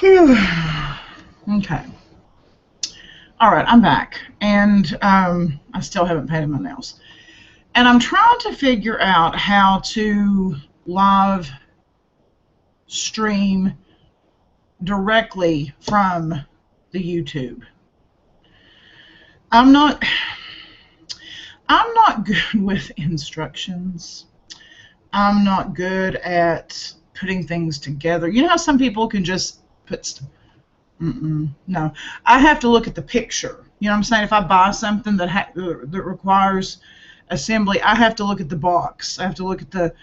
Okay. All right, I'm back, and I still haven't painted my nails. And I'm trying to figure out how to live stream directly from the YouTube. I'm not I'm not good with instructions. I'm not good at putting things together. You know how some people can just put no. I have to look at the picture. You know what I'm saying? If I buy something that requires assembly, I have to look at the box. I have to look at the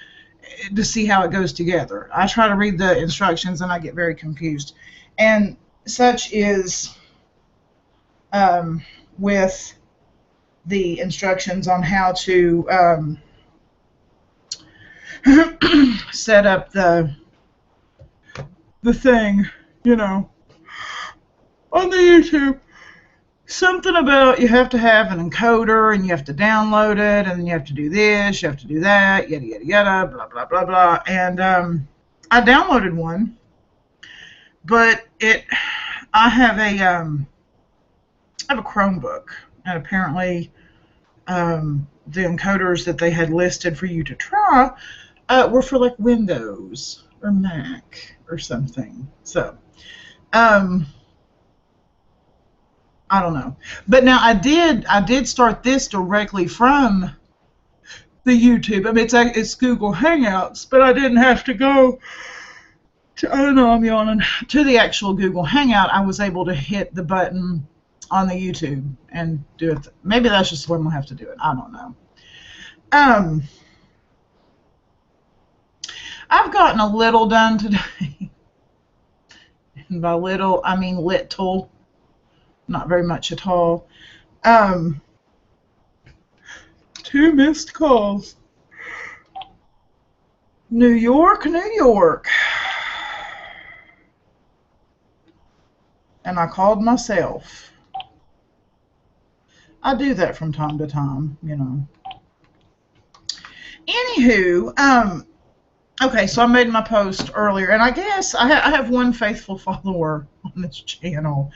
to see how it goes together. I try to read the instructions and I get very confused. And such is with the instructions on how to set up the thing, you know, on the YouTube. Something about you have to have an encoder and you have to download it and you have to do this, you have to do that, yada yada yada, blah blah blah blah. And I downloaded one, but I have a Chromebook, and apparently the encoders that they had listed for you to try were for like Windows or Mac or something. So I don't know. But now I did start this directly from the YouTube. I mean, it's Google Hangouts, but I didn't have to go to, I don't know, I'm yawning, to the actual Google Hangout. I was able to hit the button on the YouTube and do it. Maybe that's just the way I'm gonna have to do it. I don't know. I've gotten a little done today. And by little, I mean little. Not very much at all. 2 missed calls. New York, New York. And I called myself. I do that from time to time, you know. Anywho, okay, so I made my post earlier, and I guess I have one faithful follower on this channel.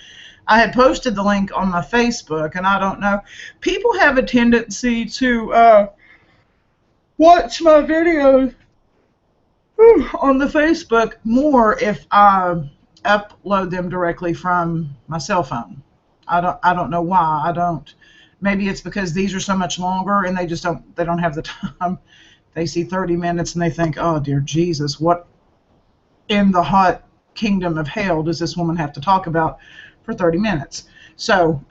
I had posted the link on my Facebook, and I don't know. People have a tendency to watch my videos on the Facebook more if I upload them directly from my cell phone. I don't know why. I don't. Maybe it's because these are so much longer, and they don't have the time. They see 30 minutes and they think, oh dear Jesus, what in the hot kingdom of hell does this woman have to talk about for 30 minutes? So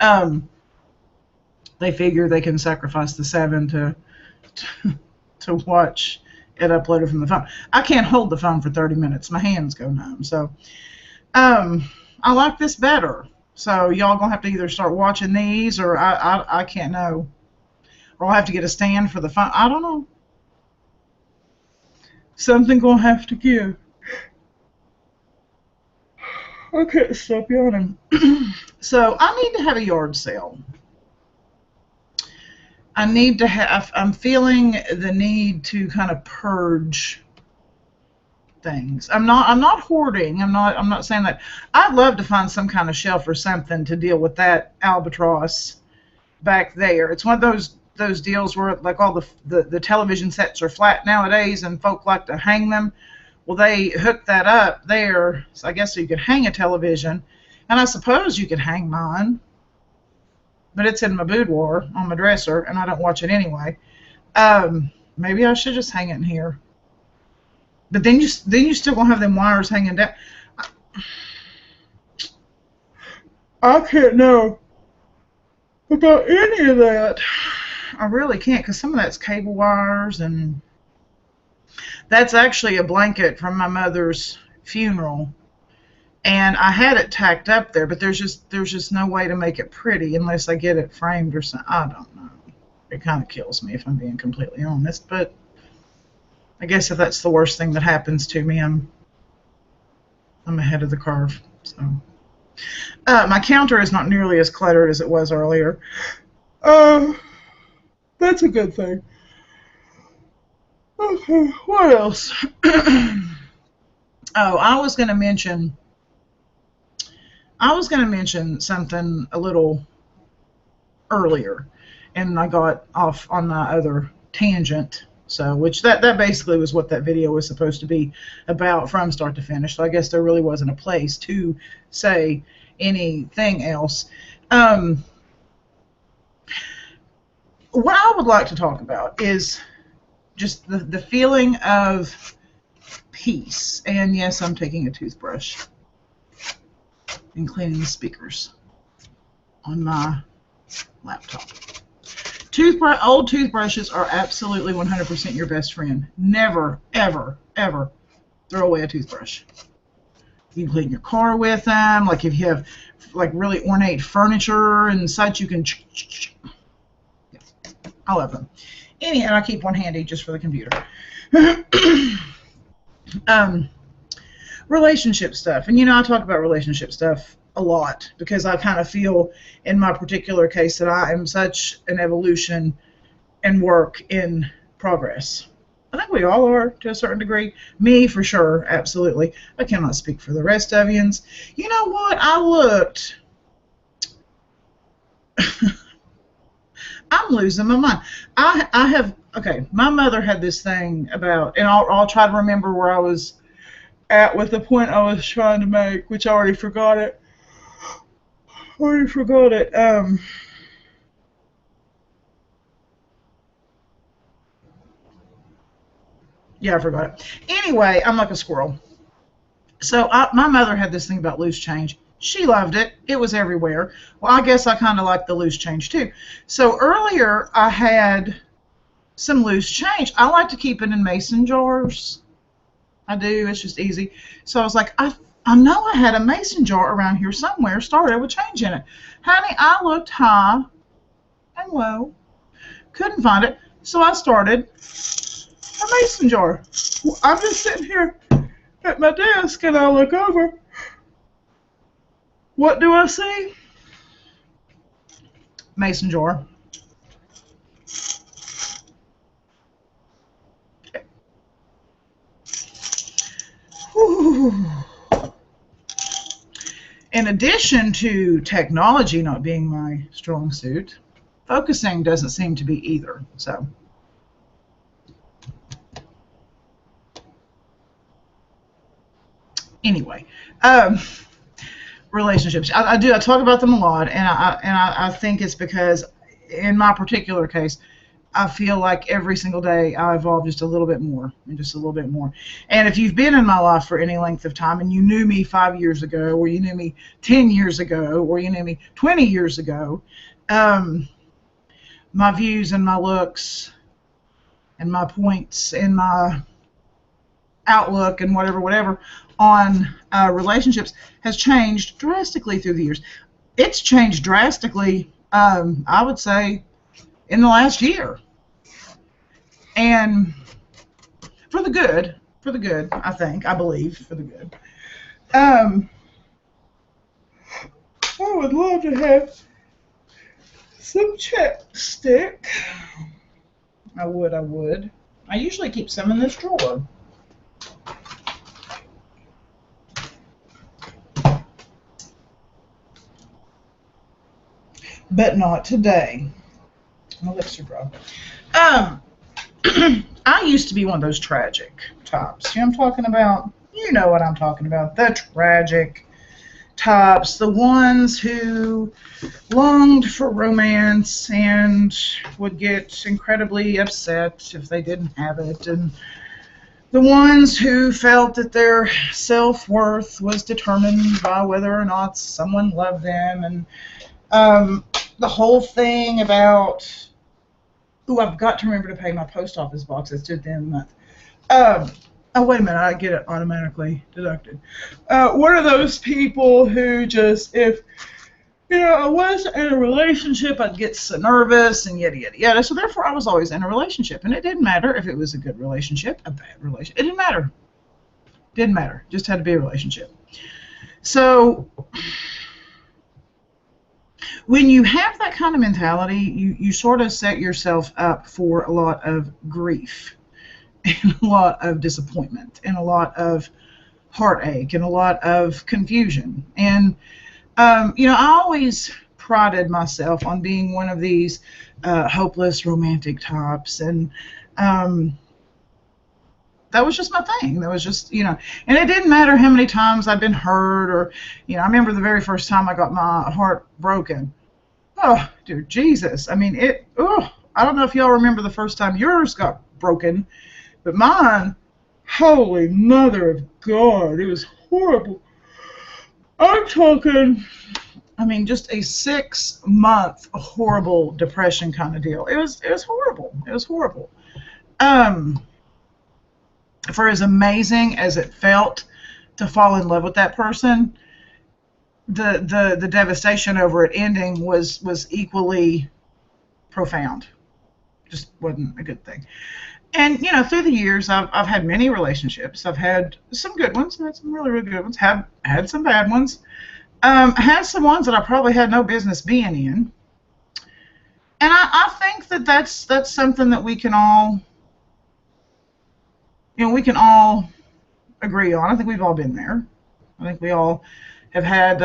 they figure they can sacrifice the 7 to watch it uploaded from the phone. I can't hold the phone for 30 minutes. My hands go numb. So I like this better. So y'all gonna have to either start watching these, or I can't know, or I'll have to get a stand for the phone. I don't know. Something gonna have to give. I can't stop yawning. So I need to have a yard sale. I need to have. I'm feeling the need to kind of purge things. I'm not hoarding. I'm not saying that. I'd love to find some kind of shelf or something to deal with that albatross back there. It's one of those deals where like all the television sets are flat nowadays and folk like to hang them. Well, they hooked that up there, so I guess you could hang a television, and I suppose you could hang mine, but it's in my boudoir on my dresser, and I don't watch it anyway. Maybe I should just hang it in here. But then you still gonna have them wires hanging down. I can't know about any of that. I really can't, because some of that's cable wires, and that's actually a blanket from my mother's funeral. And I had it tacked up there, but there's just no way to make it pretty unless I get it framed or something. I don't know. It kind of kills me if I'm being completely honest, but I guess if that's the worst thing that happens to me, I'm ahead of the curve. So my counter is not nearly as cluttered as it was earlier. That's a good thing. Okay, what else? Oh, I was going to mention I was going to mention something a little earlier, and I got off on my other tangent. So, which that basically was what that video was supposed to be about from start to finish. So I guess there really wasn't a place to say anything else. What I would like to talk about is just the feeling of peace. And yes, I'm taking a toothbrush and cleaning the speakers on my laptop. Old toothbrushes are absolutely 100% your best friend. Never, ever, ever throw away a toothbrush. You can clean your car with them. Like if you have like really ornate furniture and such, you can. Yeah, I love them. And I keep one handy just for the computer. Relationship stuff. And I talk about relationship stuff a lot because I kind of feel in my particular case that I am such an evolution and work in progress. I think we all are to a certain degree. Me, for sure, absolutely. I cannot speak for the rest of yous. You know what? I looked. I'm losing my mind. I have, okay, my mother had this thing about, and I'll try to remember where I was at with the point I was trying to make, which I already forgot it. Yeah, I forgot it. Anyway, I'm like a squirrel. So my mother had this thing about loose change. She loved it. It was everywhere. Well, I guess I kind of like the loose change too. So earlier I had some loose change. I like to keep it in mason jars. I do. It's just easy. So I was like, I know I had a mason jar around here somewhere started with change in it. Honey, I looked high and low. Couldn't find it. So I started a mason jar. Well, I'm just sitting here at my desk and I look over. What do I see? Mason jar. Whew. In addition to technology not being my strong suit, focusing doesn't seem to be either. So, anyway, relationships. I talk about them a lot, and I think it's because in my particular case, I feel like every single day I evolve just a little bit more and just a little bit more. And if you've been in my life for any length of time and you knew me 5 years ago, or you knew me 10 years ago, or you knew me 20 years ago, my views and my looks and my points and my outlook and whatever on relationships has changed drastically through the years. It's changed drastically, I would say, in the last year. And for the good, I believe, for the good. I would love to have some chapstick. I would. I usually keep some in this drawer. But not today. My lips are dry. I used to be one of those tragic types. You know what I'm talking about? You know what I'm talking about. The tragic types. The ones who longed for romance and would get incredibly upset if they didn't have it. And the ones who felt that their self-worth was determined by whether or not someone loved them. And the whole thing about... Ooh, I've got to remember to pay my post office box. It's due at the end of the month. Oh, wait a minute. I get it automatically deducted. One of those people who just, if, I wasn't in a relationship, I'd get so nervous and yada, yada, yada. So therefore, I was always in a relationship. And it didn't matter if it was a good relationship, a bad relationship. It didn't matter. Didn't matter. Just had to be a relationship. So... when you have that kind of mentality, you sort of set yourself up for a lot of grief and a lot of disappointment and a lot of heartache and a lot of confusion. And I always prided myself on being one of these hopeless romantic types, and um, that was just my thing. That was just, and it didn't matter how many times I'd been hurt, or, I remember the very first time I got my heart broken. Oh, dear Jesus. I mean, I don't know if y'all remember the first time yours got broken, but mine, holy mother of God, it was horrible. I'm talking, I mean, just a 6 month horrible depression kind of deal. It was horrible. It was horrible. Um, for as amazing as it felt to fall in love with that person, the devastation over it ending was equally profound. Just wasn't a good thing. And through the years, I've had many relationships. I've had some good ones, I've had some really really good ones. Have had some bad ones. Had some ones that I probably had no business being in. And I think that's something that we can all agree on. I think we've all been there. I think we all have had,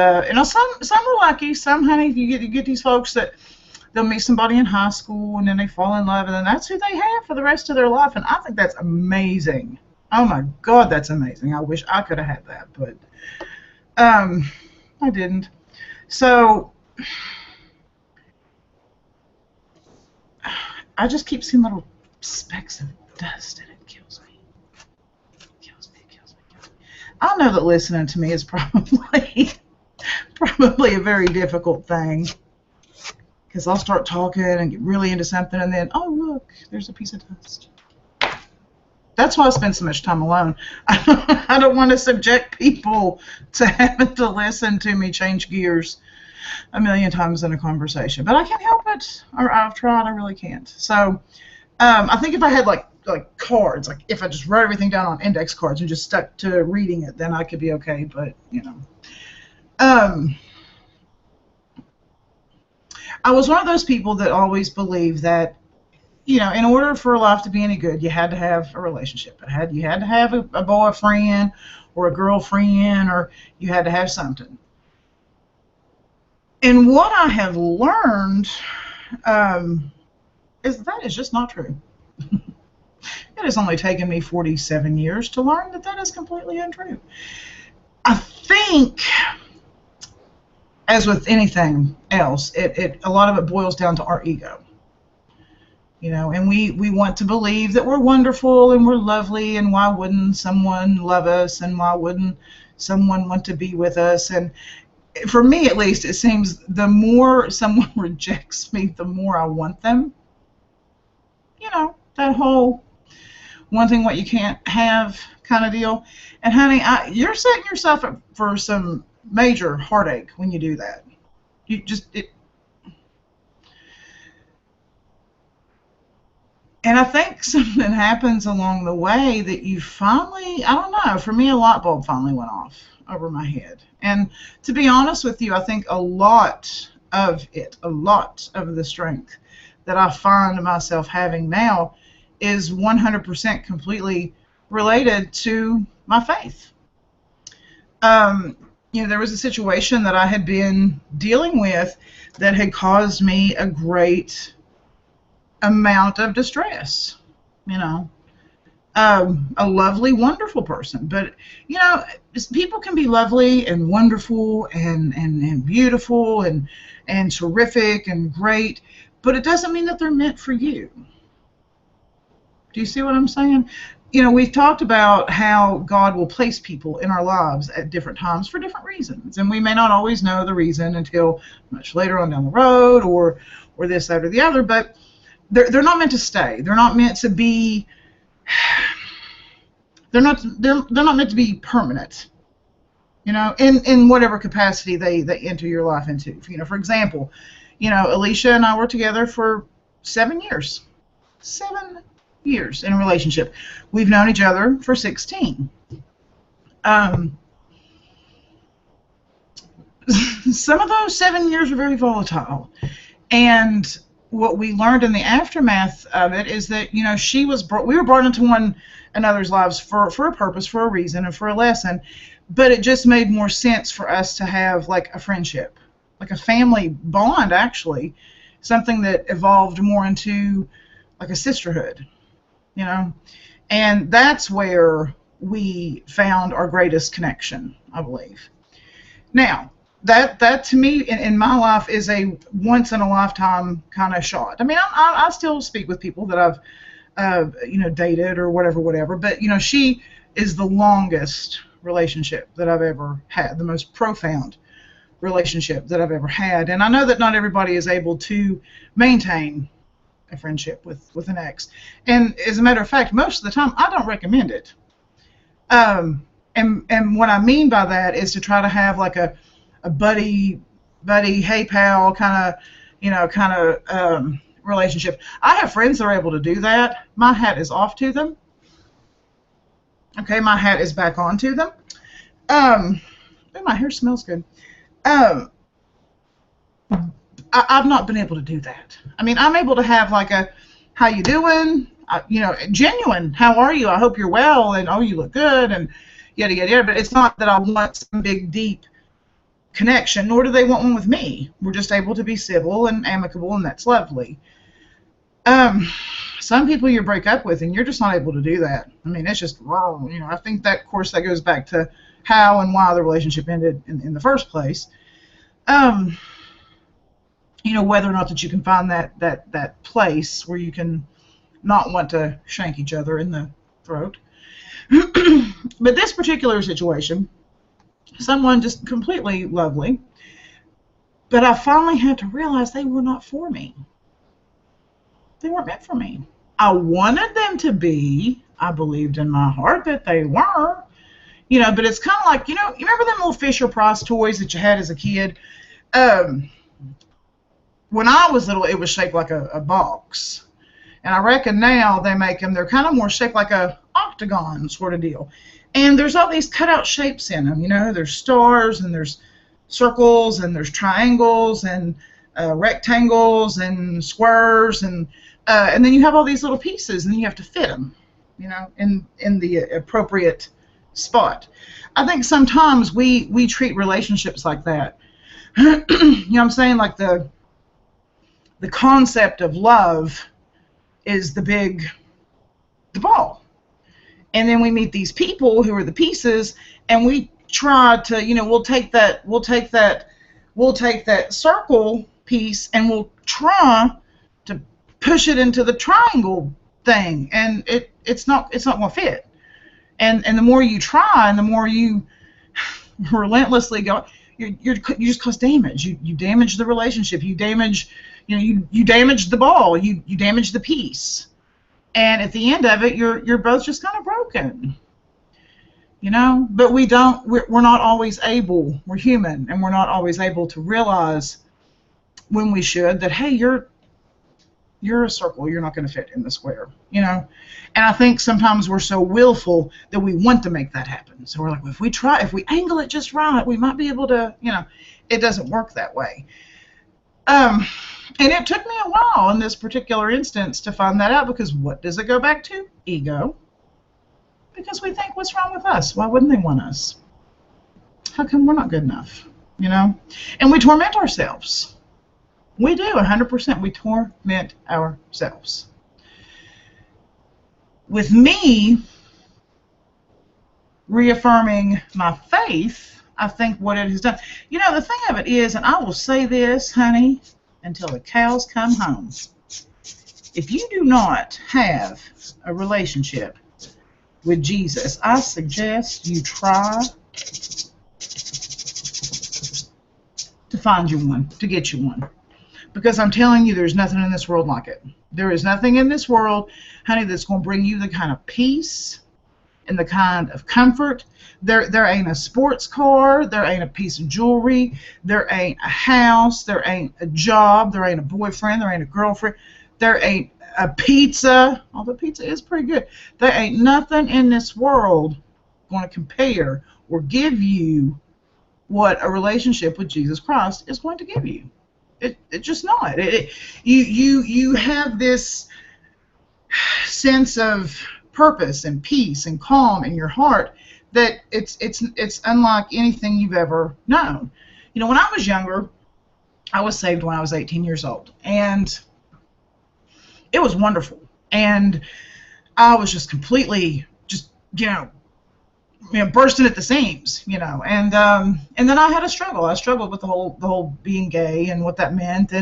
some are lucky. Some, honey, you get these folks that they'll meet somebody in high school and then they fall in love and then that's who they have for the rest of their life. And I think that's amazing. Oh my God, that's amazing. I wish I could have had that, but I didn't. So I just keep seeing little specks of dust and it kills me. It kills me. I know that listening to me is probably a very difficult thing, because I'll start talking and get really into something and then, oh look, there's a piece of dust. That's why I spend so much time alone. I don't want to subject people to having to listen to me change gears a million times in a conversation. But I can't help it. I've tried. I really can't. So I think if I had like cards, like if I just wrote everything down on index cards and just stuck to reading it, then I could be okay. But, I was one of those people that always believed that, in order for life to be any good, you had to have a relationship. You had to have a boyfriend or a girlfriend, or you had to have something. And what I have learned is that is just not true. It has only taken me 47 years to learn that is completely untrue. I think, as with anything else, a lot of it boils down to our ego. And we want to believe that we're wonderful and we're lovely, and why wouldn't someone love us, and why wouldn't someone want to be with us? And for me, at least, it seems the more someone rejects me, the more I want them. That whole wanting what you can't have kind of deal. And honey, you're setting yourself up for some major heartache when you do that. And I think something happens along the way that you finally, I don't know, for me a light bulb finally went off over my head. And to be honest with you, I think a lot of the strength that I find myself having now is 100% completely related to my faith. There was a situation that I had been dealing with that had caused me a great amount of distress. A lovely, wonderful person. But, people can be lovely and wonderful and beautiful and terrific and great, but it doesn't mean that they're meant for you. Do you see what I'm saying? We've talked about how God will place people in our lives at different times for different reasons, and we may not always know the reason until much later on down the road, or this, that, or the other, but they're not meant to stay. They're not meant to be. They're not meant to be permanent. In whatever capacity they enter your life into. For example, Alicia and I were together for 7 years. 7 years in a relationship. We've known each other for 16. Some of those 7 years were very volatile, and what we learned in the aftermath of it is that we were brought into one another's lives for a purpose, for a reason, and for a lesson. but it just made more sense for us to have like a friendship, like a family bond, actually, something that evolved more into like a sisterhood, you know. And that's where we found our greatest connection, I believe. Now, that to me in my life is a once in a lifetime kind of shot. I mean, I still speak with people that I've dated or whatever. But she is the longest relationship that I've ever had, the most profound relationship that I've ever had. And I know that not everybody is able to maintain a friendship with an ex. And as a matter of fact, most of the time, I don't um, it. And what I mean by that is to try to have like a buddy, hey pal kind of relationship. I have friends that are able to do that. My hat is off to them. Okay, my hat is back on to them. My hair smells good. I've not been able to do that. I mean, I'm able to have like a, how you doing? Genuine. How are you? I hope you're well, and oh, you look good, and yada yada yada. But it's not that I want some big deep connection, nor do they want one with me. We're just able to be civil and amicable, and that's lovely. Some people you break up with, and you're just not able to do that. I mean, it's just wrong. I think that, of course, that goes back to how and why the relationship ended in the first place. Whether or not that you can find that place where you can not want to shank each other in the throat. But this particular situation, someone just completely lovely, but I finally had to realize they were not for me. They weren't meant for me. I wanted them to be. I believed in my heart that they were. But it's kind of like, you remember them little Fisher-Price toys that you had as a kid? When I was little, it was shaped like a box. And I reckon now they make them, they're kind of more shaped like a octagon sort of deal. And there's all these cutout shapes in them. There's stars, and there's circles, and there's triangles, and rectangles, and squares, and then you have all these little pieces, and you have to fit them, in the appropriate spot. I think sometimes we treat relationships like that. You know what I'm saying? Like the concept of love is the ball. And then we meet these people who are the pieces, and we try to, we'll take that circle piece, and we'll try to push it into the triangle thing, and it's not going to fit. And the more you try, and the more you relentlessly go, you just cause damage. You damage the relationship. You damage, you damage the ball. You damage the piece. And at the end of it, you're both just kind of broken. But we're not always able. We're human, and we're not always able to realize when we should that, hey, you're a circle, you're not going to fit in the square, And I think sometimes we're so willful that we want to make that happen. So we're like, well, if we angle it just right, we might be able to, it doesn't work that way. And it took me a while in this particular instance to find that out, because what does it go back to? Ego. Because we think, what's wrong with us? Why wouldn't they want us? How come we're not good enough? And we torment ourselves. We do, 100%. We torment ourselves. With me reaffirming my faith, I think what it has done. The thing of it is, and I will say this, honey, until the cows come home. If you do not have a relationship with Jesus, I suggest you try to find you one, to get you one. Because I'm telling you, there's nothing in this world like it. There is nothing in this world, honey, that's going to bring you the kind of peace and the kind of comfort. There ain't a sports car. There ain't a piece of jewelry. There ain't a house. There ain't a job. There ain't a boyfriend. There ain't a girlfriend. There ain't a pizza. Although pizza is pretty good. There ain't nothing in this world going to compare or give you what a relationship with Jesus Christ is going to give you. It's just not. You have this sense of purpose and peace and calm in your heart that it's unlike anything you've ever known. You know, when I was younger, I was saved when I was 18 years old, and it was wonderful. And I was just completely just bursting at the seams, and then I had a struggle. I struggled with the whole being gay and what that meant,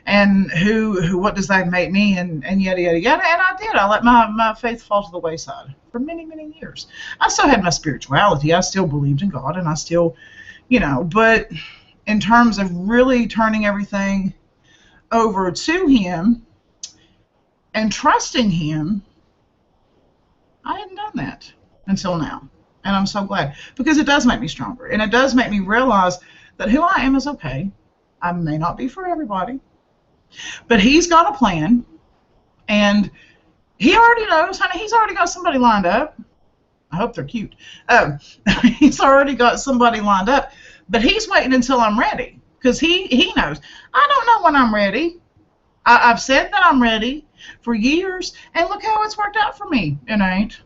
and who what does that make me, and yada yada yada. And I did. I let my faith fall to the wayside for many, many years. I still had my spirituality. I still believed in God, and I still, but in terms of really turning everything over to Him and trusting Him, I hadn't done that until now. And I'm so glad, because it does make me stronger, and it does make me realize that who I am is okay. I may not be for everybody, but He's got a plan, and He already knows, honey. He's already got somebody lined up. I hope they're cute. He's already got somebody lined up, but He's waiting until I'm ready, because He knows. I don't know when I'm ready. I've said that I'm ready for years, and look how it's worked out for me. It ain't.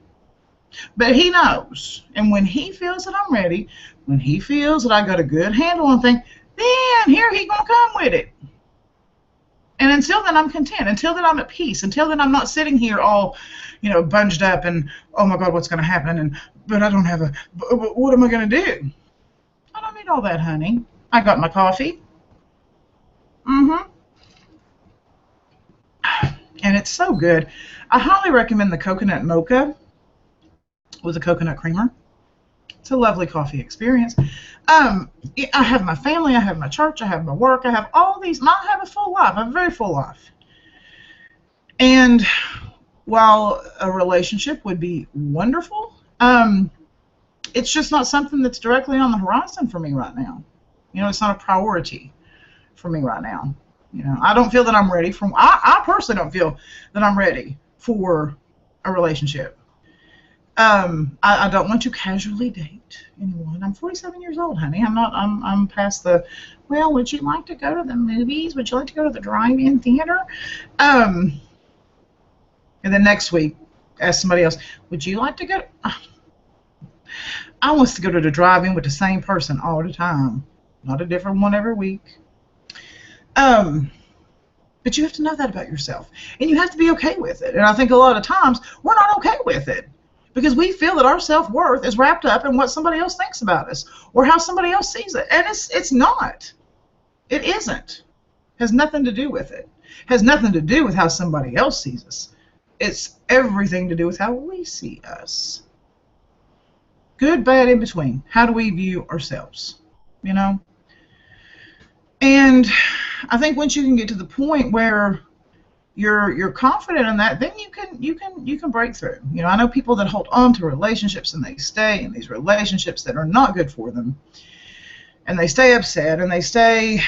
But He knows, and when He feels that I'm ready, when He feels that I got a good handle on things, then here He gonna come with it. And until then, I'm content. Until then, I'm at peace. Until then, I'm not sitting here all, bunged up and, oh my God, what's gonna happen? But I don't have what am I gonna do? I don't need all that, honey. I got my coffee. And it's so good. I highly recommend the coconut mocha with a coconut creamer. It's a lovely coffee experience. I have my family, I have my church, I have my work, I have all these. I have a full life. I have a very full life. And while a relationship would be wonderful, it's just not something that's directly on the horizon for me right now. It's not a priority for me right now. I don't feel that I'm ready for. I personally don't feel that I'm ready for a relationship. I don't want to casually date anyone. I'm 47 years old, honey. I'm past the, well, would you like to go to the movies? Would you like to go to the drive-in theater? And then next week, ask somebody else, would you like to go? I want to go to the drive-in with the same person all the time, not a different one every week. But you have to know that about yourself, and you have to be okay with it. And I think a lot of times we're not okay with it, because we feel that our self-worth is wrapped up in what somebody else thinks about us or how somebody else sees it. And it's not. It isn't. Has nothing to do with it. Has nothing to do with how somebody else sees us. It's everything to do with how we see us. Good, bad, in between. How do we view ourselves? And I think once you can get to the point where you're confident in that, then you can break through. I know people that hold on to relationships and they stay in these relationships that are not good for them, and they stay upset and they stay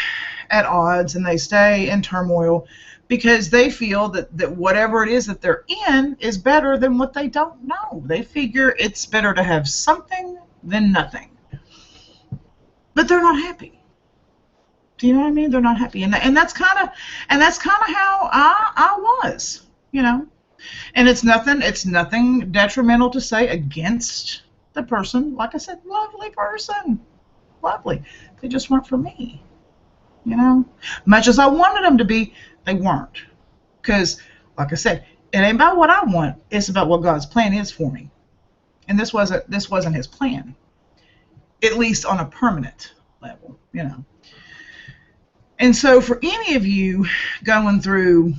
at odds and they stay in turmoil because they feel that whatever it is that they're in is better than what they don't know. They figure it's better to have something than nothing, but they're not happy. Do you know what I mean? They're not happy, and that's kind of how I was, And it's nothing detrimental to say against the person. Like I said, lovely person, lovely. They just weren't for me, Much as I wanted them to be, they weren't. Because, like I said, it ain't about what I want. It's about what God's plan is for me, and this wasn't His plan, at least on a permanent level, And so for any of you going through,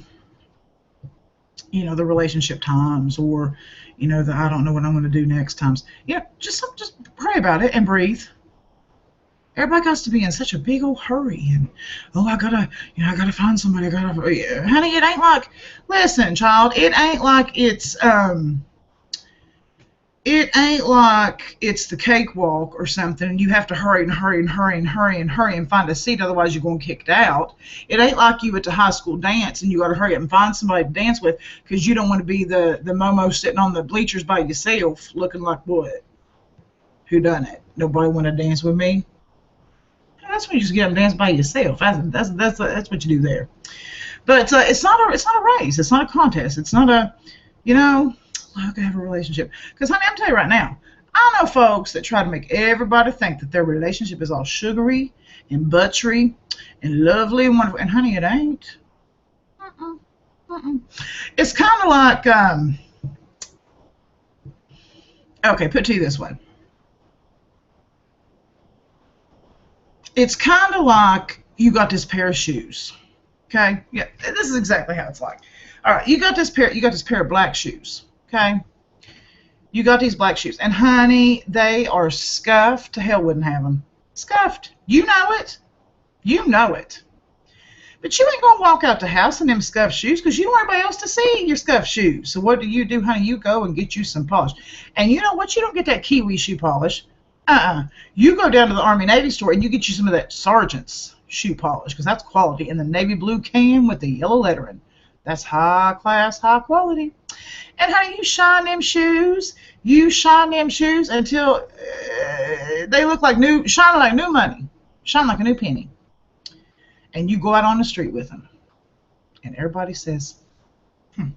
the relationship times, or, the I don't know what I'm going to do next times, just pray about it and breathe. Everybody got to be in such a big old hurry, and I gotta find somebody. Honey, it ain't like. Listen, child, it ain't like it's the cakewalk or something, and you have to hurry and find a seat, otherwise you're going to get kicked out. It ain't like you at the high school dance and you got to hurry up and find somebody to dance with because you don't want to be the momo sitting on the bleachers by yourself looking like what? Who done it? Nobody want to dance with me? That's when you just get up and dance by yourself. That's what you do there. But it's not a race. It's not a contest. It's not a, I can have a relationship. Because, honey, I'm telling you right now, I know folks that try to make everybody think that their relationship is all sugary and buttery and lovely and wonderful. And honey, it ain't. Mm-mm, mm-mm. It's kind of like, okay, put it to you this way. It's kind of like you got this pair of shoes. Okay? Yeah, this is exactly how it's like. All right, you got this pair of black shoes. Okay? You got these black shoes. And honey, they are scuffed. Hell wouldn't have them. Scuffed. You know it. You know it. But you ain't going to walk out the house in them scuffed shoes because you don't want everybody else to see your scuffed shoes. So what do, honey? You go and get you some polish. And you know what? You don't get that Kiwi shoe polish. You go down to the Army Navy store and you get you some of that Sergeant's shoe polish because that's quality in the navy blue can with the yellow lettering. That's high class, high quality. And honey, you shine them shoes. You shine them shoes until they look like new, shine like new money, shine like a new penny. And you go out on the street with them, and everybody says, "Them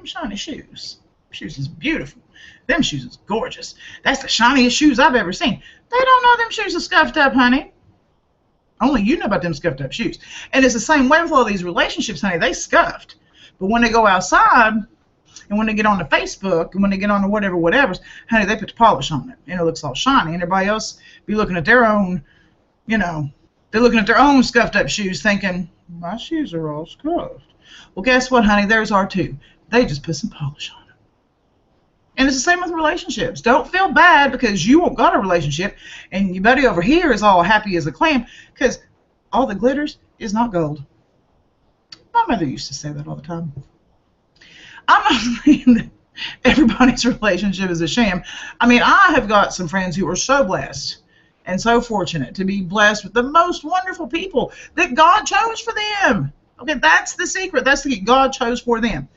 shiny shoes. Shoes is beautiful. Them shoes is gorgeous. That's the shiniest shoes I've ever seen." They don't know them shoes are scuffed up, honey. Only you know about them scuffed up shoes. And it's the same way with all these relationships, honey. They scuffed. But when they go outside, and when they get on the Facebook, and when they get on the whatever, honey, they put the polish on it. And it looks all shiny. And everybody else be looking at their own, they're looking at their own scuffed up shoes thinking, my shoes are all scuffed. Well, guess what, honey? Theirs are too. They just put some polish on them. And it's the same with relationships. Don't feel bad because you won't got a relationship and your buddy over here is all happy as a clam because all that glitters is not gold. My mother used to say that all the time. I'm not saying that everybody's relationship is a sham. I mean, I have got some friends who are so blessed and so fortunate to be blessed with the most wonderful people that God chose for them. Okay, that's the secret. That's the God chose for them.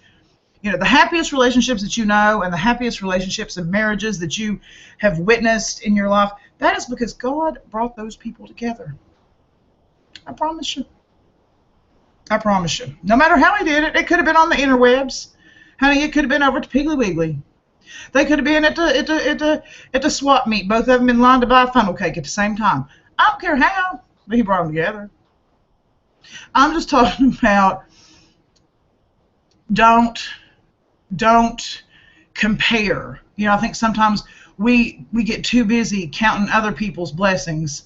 The happiest relationships that you know and the happiest relationships and marriages that you have witnessed in your life, that is because God brought those people together. I promise you. I promise you. No matter how he did it, it could have been on the interwebs. Honey, it could have been over to Piggly Wiggly. They could have been at the swap meet, both of them in line to buy a funnel cake at the same time. I don't care how, but he brought them together. I'm just talking about don't compare. I think sometimes we get too busy counting other people's blessings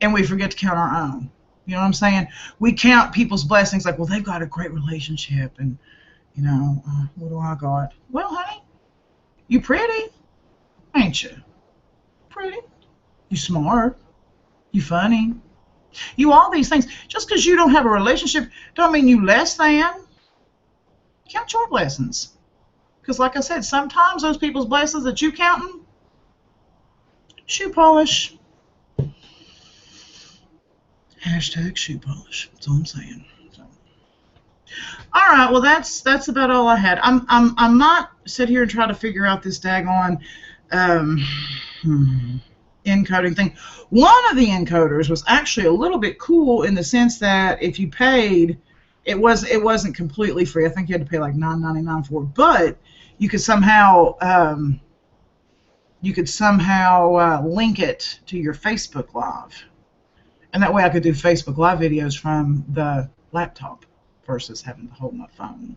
and we forget to count our own. You know what I'm saying? We count people's blessings like, well, they've got a great relationship and, what do I got? Well, honey, you pretty, ain't you? Pretty. You smart. You funny. You all these things. Just because you don't have a relationship don't mean you less than. Count your blessings. Because like I said, sometimes those people's blessings that you counting, shoe polish. Hashtag shoe polish. That's all I'm saying. So. All right. Well, that's about all I had. I'm not sit here and try to figure out this daggone encoding thing. One of the encoders was actually a little bit cool in the sense that if you paid, it wasn't completely free. I think you had to pay like $9.99 for it, but you could somehow link it to your Facebook Live. And that way I could do Facebook Live videos from the laptop versus having to hold my phone.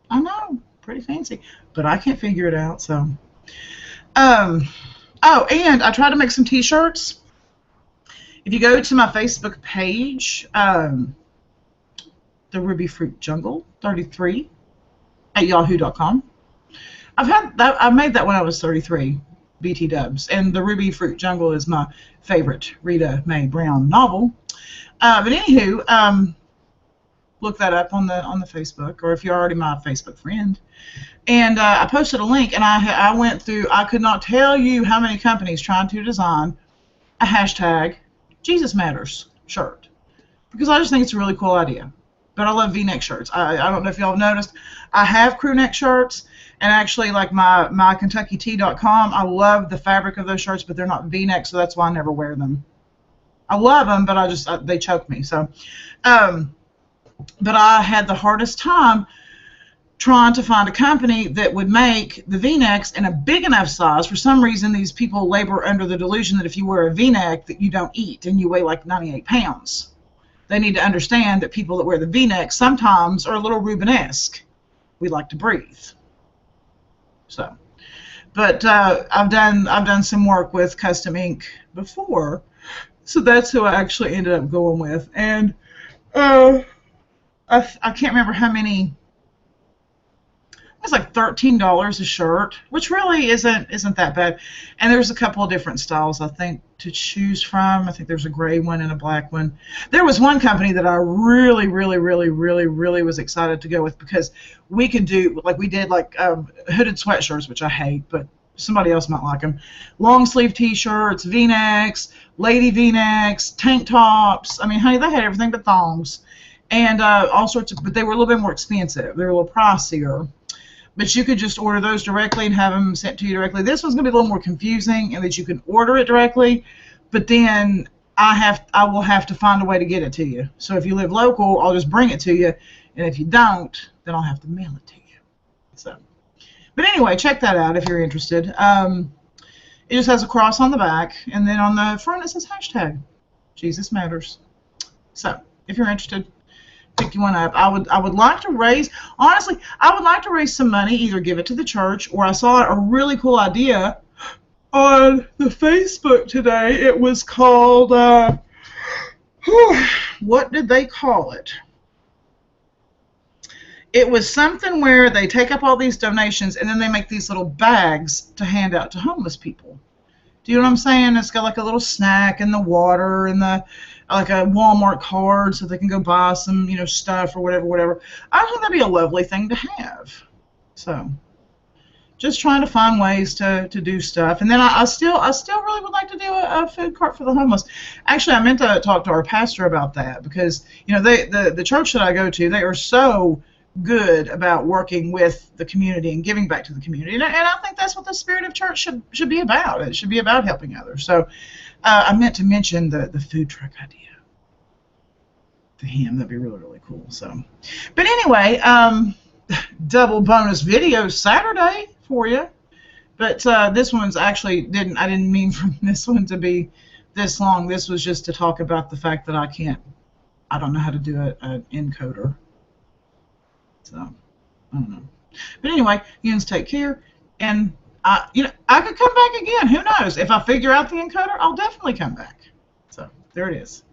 I know, pretty fancy, but I can't figure it out. So, oh, and I tried to make some T-shirts. If you go to my Facebook page, the Ruby Fruit Jungle 33 at yahoo.com. I made that when I was 33. BT Dubs, and the Ruby Fruit Jungle is my favorite Rita Mae Brown novel. But anywho, look that up on the Facebook, or if you're already my Facebook friend. And I posted a link, and I went through. I could not tell you how many companies trying to design a hashtag Jesus Matters shirt because I just think it's a really cool idea. But I love V-neck shirts. I don't know if y'all have noticed. I have crew neck shirts. And actually, like my KentuckyTea.com, I love the fabric of those shirts, but they're not V-neck, so that's why I never wear them. I love them, but they choke me. So, but I had the hardest time trying to find a company that would make the V-necks in a big enough size. For some reason, these people labor under the delusion that if you wear a V-neck that you don't eat and you weigh like 98 pounds. They need to understand that people that wear the V-neck sometimes are a little Rubenesque. We like to breathe. So, but I've done some work with Custom Ink before, so that's who I actually ended up going with. And I can't remember how many. It's like $13 a shirt, which really isn't that bad. And there's a couple of different styles, I think, to choose from. I think there's a gray one and a black one. There was one company that I really was excited to go with, because we could do, like we did, like hooded sweatshirts, which I hate, but somebody else might like them. Long sleeve t-shirts, V-necks, lady V-necks, tank tops. I mean, honey, they had everything but thongs. And all sorts of, but they were a little bit more expensive. They were a little pricier. But you could just order those directly and have them sent to you directly. This one's going to be a little more confusing in that you can order it directly, but then I will have to find a way to get it to you. So if you live local, I'll just bring it to you, and if you don't, then I'll have to mail it to you. So, but anyway, check that out if you're interested. It just has a cross on the back, and then on the front it says hashtag Jesus Matters. So if you're interested, pick you one up. I would like to raise, honestly, I would like to raise some money, either give it to the church, or I saw a really cool idea on the Facebook today. It was called, what did they call it? It was something where they take up all these donations and then they make these little bags to hand out to homeless people. Do you know what I'm saying? It's got like a little snack and the water and the, like a Walmart card so they can go buy some, stuff or whatever. I think that'd be a lovely thing to have. So, just trying to find ways to do stuff. And then I still really would like to do a food cart for the homeless. Actually, I meant to talk to our pastor about that, because, the church that I go to, they are so good about working with the community and giving back to the community. And I think that's what the spirit of church should be about. It should be about helping others. So I meant to mention the food truck idea to him. That'd be really cool. So, but anyway, double bonus video Saturday for you. But this one's actually I didn't mean for this one to be this long. This was just to talk about the fact that I don't know how to do an encoder. So, I don't know. But anyway, you guys take care. And, I could come back again. Who knows? If I figure out the encoder, I'll definitely come back. So, there it is.